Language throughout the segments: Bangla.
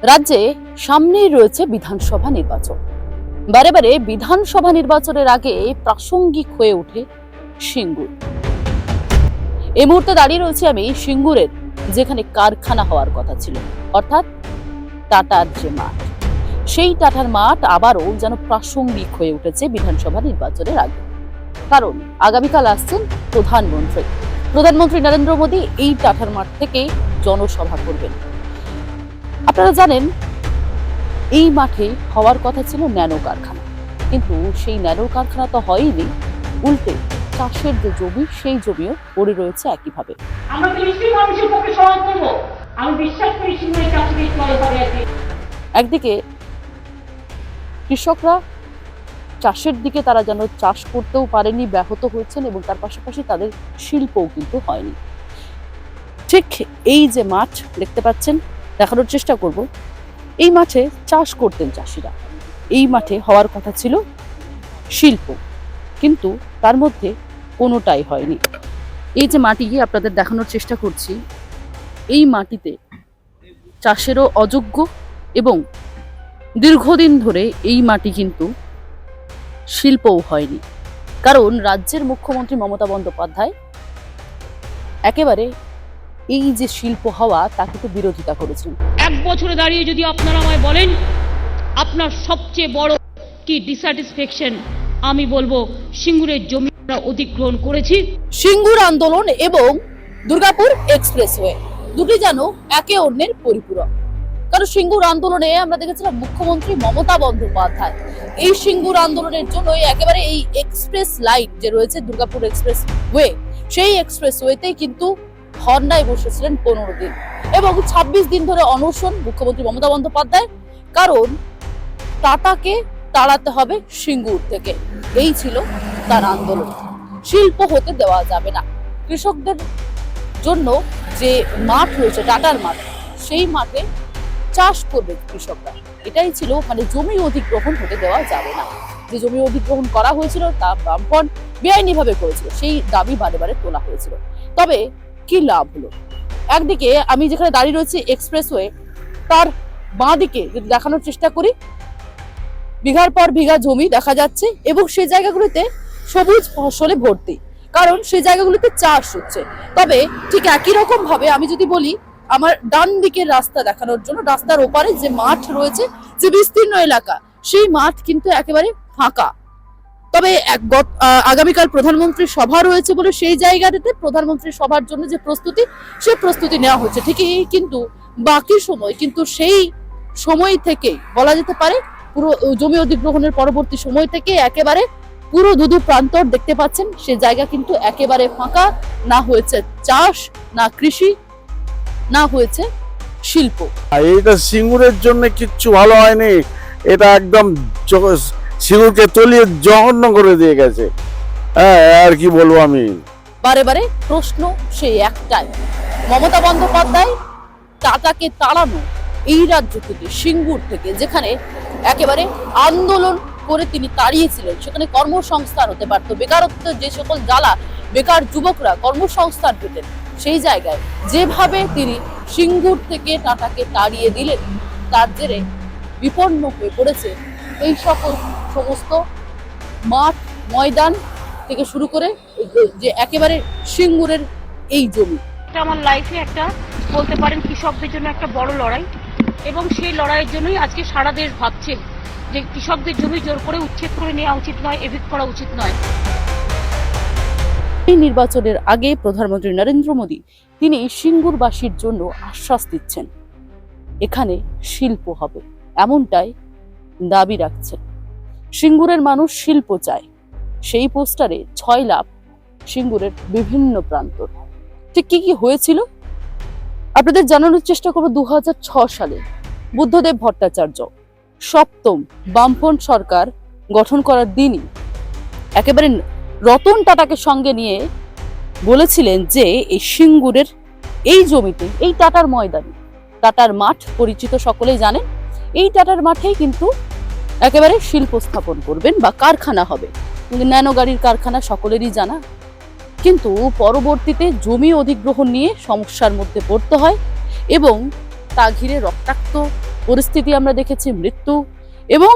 রাজ্যে সামনেই রয়েছে বিধানসভা নির্বাচন। বারে বারে বিধানসভা নির্বাচনের আগে প্রাসঙ্গিক হয়ে ওঠে সিঙ্গুর। এই মুহূর্তে দাঁড়িয়ে রয়েছে আমি সিঙ্গুরের, যেখানে কারখানা হওয়ার কথা ছিল, অর্থাৎ টাটার যে মাঠ, সেই টাটার মাঠ আবারও যেন প্রাসঙ্গিক হয়ে উঠেছে বিধানসভা নির্বাচনের আগে। কারণ আগামীকাল আসছেন প্রধানমন্ত্রী নরেন্দ্র মোদী এই টাটার মাঠ থেকে জনসভা করবেন। আপনারা জানেন এই মাঠে হওয়ার কথা ছিল ন্যানো কারখানা, কিন্তু সেই ন্যানো কারখানা তো হয়নি, উল্টে চাষের যে জমি সেই জমিও পড়ে রয়েছে একইভাবে। আমরা কৃষি মানুষের পক্ষে সহায় করব। আমি বিশ্বাস করি সিংহের চাকরি চলে হবে। একদিকে কৃষকরা চাষের দিকে তারা যেন চাষ করতেও পারেনি, ব্যাহত হয়েছেন, এবং তার পাশাপাশি তাদের শিল্পও কিন্তু হয়নি। ঠিক এই যে মাঠ দেখতে পাচ্ছেন, দেখানোর চেষ্টা করব, এই মাঠে চাষ করতেন চাষিরা, এই মাঠে হওয়ার কথা ছিল শিল্প, কিন্তু তার মধ্যে কোনোটাই হয়নি। এই যে মাটি আপনাদের দেখানোর চেষ্টা করছি, এই মাটিতে চাষেরও অযোগ্য, এবং দীর্ঘদিন ধরে এই মাটি কিন্তু শিল্পও হয়নি। কারণ রাজ্যের মুখ্যমন্ত্রী মমতা বন্দ্যোপাধ্যায় একেবারে এই যে শিল্প হওয়া তাকে তো বিরোধিতা করেছেন। এক বছরে দাঁড়িয়ে যদি আপনারা আমায় বলেন আপনার সবচেয়ে বড় কি ডিস্যাটিসফ্যাকশন, আমি বলবো সিঙ্গুরের জমি আমরা অধিগ্রহণ করেছি। সিঙ্গুর আন্দোলন এবং দুর্গাপুর এক্সপ্রেসওয়ে দুটি যেন একে অন্যের পরিপূরক। কারণ সিঙ্গুর আন্দোলনে আমরা দেখেছিলাম মুখ্যমন্ত্রী মমতা বন্দ্যোপাধ্যায় এই সিঙ্গুর আন্দোলনের জন্য একেবারে এই এক্সপ্রেস লাইন যে রয়েছে দুর্গাপুর এক্সপ্রেসওয়ে, সেই এক্সপ্রেসওয়েতেই কিন্তু ধর্নায় বসেছিলেন 15 দিন, এবং 26 দিন ধরে অনশন মুখ্যমন্ত্রী মমতা বন্দ্যোপাধ্যায়। কারণ টাটাকে তাড়াতে হবে সিঙ্গুর থেকে, এই ছিল তার আন্দোলন। শিল্প হতে দেওয়া যাবে না, কৃষকদের জন্য যে মাঠ রয়েছে টাটার মাঠ, সেই মাঠে চাষ করবে কৃষকরা, এটাই ছিল, মানে জমি অধিগ্রহণ হতে দেওয়া যাবে না। যে জমি অধিগ্রহণ করা হয়েছিল তা বামফ্রন্ট বেআইনি ভাবে করেছিল, সেই দাবি বারে বারে তোলা হয়েছিল। তবে কি লাভ হলো? একদিকে আমি যেখানে দাঁড়িয়ে রয়েছি এক্সপ্রেসওয়ে, তার বাঁ দিকে যদি দেখানোর চেষ্টা করি, বিঘার পর বিঘা জমি দেখা যাচ্ছে, এবং সেই জায়গাগুলিতে সবুজ ফসলে ভর্তি, কারণ সেই জায়গাগুলিতে চাষ হচ্ছে। তবে ঠিক একই রকম ভাবে আমি যদি বলি, আমার ডান দিকের রাস্তা দেখানোর জন্য, রাস্তার ওপারে যে মাঠ রয়েছে, যে বিস্তীর্ণ এলাকা, সেই মাঠ কিন্তু একেবারে ফাঁকা। তবে আগামীকাল প্রধানমন্ত্রীর সভা রয়েছে বলে সেই জায়গাটাতে প্রধানমন্ত্রীর সভার জন্য যে প্রস্তুতি, সে প্রস্তুতি নেওয়া হচ্ছে ঠিকই, কিন্তু বাকি সময় কিন্তু সেই সময় থেকে বলা যেতে পারে পুরো জমি অধিগ্রহণের পরবর্তী সময় থেকে একেবারে পুরো দুদু প্রান্তর দেখতে পাচ্ছেন, সে জায়গা কিন্তু একেবারে ফাঁকা, না হয়েছে চাষ, না কৃষি, না হয়েছে শিল্প। এইটা সিঙ্গুরের জন্য কিচ্ছু ভালো হয়নি, এটা একদম সিঙ্গুরকে তলিয়ে জঘন্য করে দিয়ে গেছে। হ্যাঁ, আর কি বলবো আমি। বারে বারে প্রশ্ন সেই একটাই, মমতা বন্দ্যোপাধ্যায় টাটাকে তাড়ানো এই রাজ্য থেকে, সিঙ্গুর থেকে, যেখানে একেবারে আন্দোলন করে তিনি তাড়িয়েছিলেন, সেখানে কর্মসংস্থান হতে পারতো, বেকারত্ব যে সকল জ্বালা, বেকার যুবকরা কর্মসংস্থান পেতেন, সেই জায়গায় যেভাবে তিনি সিঙ্গুর থেকে টাটাকে তাড়িয়ে দিলেন, তার জেরে বিপন্ন হয়ে পড়েছে এই সকল সমস্ত মাঠ ময়দান থেকে শুরু করে যে একেবারে সিঙ্গুরের এই জমি। এটা আমার লাইফে একটা বলতে পারেন কৃষকদের জন্য একটা বড় লড়াই, এবং সেই লড়াইয়ের জন্যই আজকে সারা দেশ ভাবছে যে কৃষকদের জমি জোর করে উচ্ছেদ করে নেওয়া উচিত নয়, এভিক্ট করা উচিত নয়। এই নির্বাচনের আগে প্রধানমন্ত্রী নরেন্দ্র মোদী তিনি সিঙ্গুরবাসীর জন্য আশ্বাস দিচ্ছেন, এখানে শিল্প হবে, এমনটাই দাবি রাখছেন। সিঙ্গুরের মানুষ শিল্প চায়, সেই পোস্টারে 6 লাখ সিঙ্গুরের বিভিন্ন প্রান্ত। ঠিক কি কি হয়েছিল আপনাদের জানানোর চেষ্টা করব। 2006 সালে বুদ্ধদেব ভট্টাচার্য সপ্তম বামফ্রন্ট সরকার গঠন করার দিনই একেবারে রতন টাটাকে সঙ্গে নিয়ে বলেছিলেন যে এই সিঙ্গুরের এই জমিতে, এই টাটার ময়দানে, টাটার মাঠ পরিচিত সকলেই জানেন, এই টাটার মাঠেই কিন্তু একেবারে শিল্প স্থাপন করবেন বা কারখানা হবে, ন্যানো গাড়ির কারখানা সকলেরই জানা। কিন্তু পরবর্তীতে জমি অধিগ্রহণ নিয়ে সমস্যার মধ্যে পড়তে হয়, এবং তা ঘিরে রক্তাক্ত পরিস্থিতি আমরা দেখেছি, মৃত্যু, এবং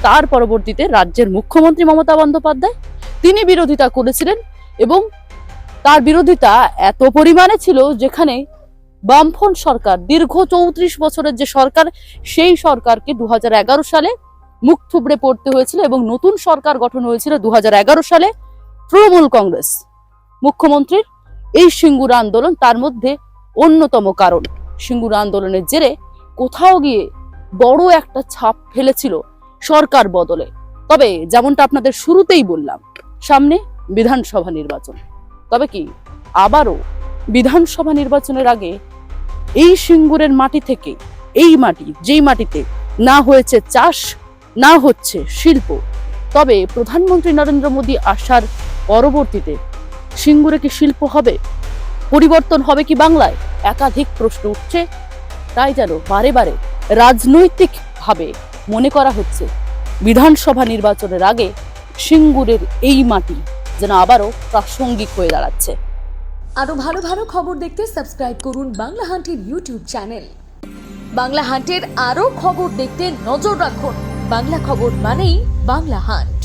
তার পরবর্তীতে রাজ্যের মুখ্যমন্ত্রী মমতা বন্দ্যোপাধ্যায় তিনি বিরোধিতা করেছিলেন, এবং তার বিরোধিতা এত পরিমাণে ছিল যেখানে বামফ্রন্ট সরকার, দীর্ঘ 34 বছরের যে সরকার, সেই সরকারকে 2011 সালে মুখ থুবড়ে পড়তে হয়েছিল, এবং নতুন সরকার গঠন হয়েছিল 2011 সালে। তৃণমূল কংগ্রেস, মুখ্যমন্ত্রীর এই সিঙ্গুর আন্দোলন তার মধ্যে অন্যতম কারণ। সিঙ্গুর আন্দোলনের জেরে কোথাও গিয়ে বড় একটা ছাপ ফেলেছিল সরকার বদলে। তবে যেমনটা আপনাদের শুরুতেই বললাম, সামনে বিধানসভা নির্বাচন। তবে কি আবারও বিধানসভা নির্বাচনের আগে এই সিঙ্গুরের মাটি থেকে, এই মাটি যেই মাটিতে না হয়েছে চাষ, না হচ্ছে শিল্প, তবে প্রধানমন্ত্রী নরেন্দ্র মোদী আসার পরবর্তীতে সিঙ্গুরে কি শিল্প হবে, পরিবর্তন হবে কি বাংলায়, একাধিক প্রশ্ন উঠছে। তাই যেন বারে বারে রাজনৈতিক ভাবে মনে করা হচ্ছে বিধানসভা নির্বাচনের আগে সিঙ্গুরের এই মাটি যেন আবারও প্রাসঙ্গিক হয়ে দাঁড়াচ্ছে। আরো ভালো ভালো খবর দেখতে সাবস্ক্রাইব করুন বাংলা হান্টের ইউটিউব চ্যানেল। বাংলা হান্টের আরো খবর দেখতে নজর রাখুন। বাংলা খবর মানেই বাংলা হান্ট।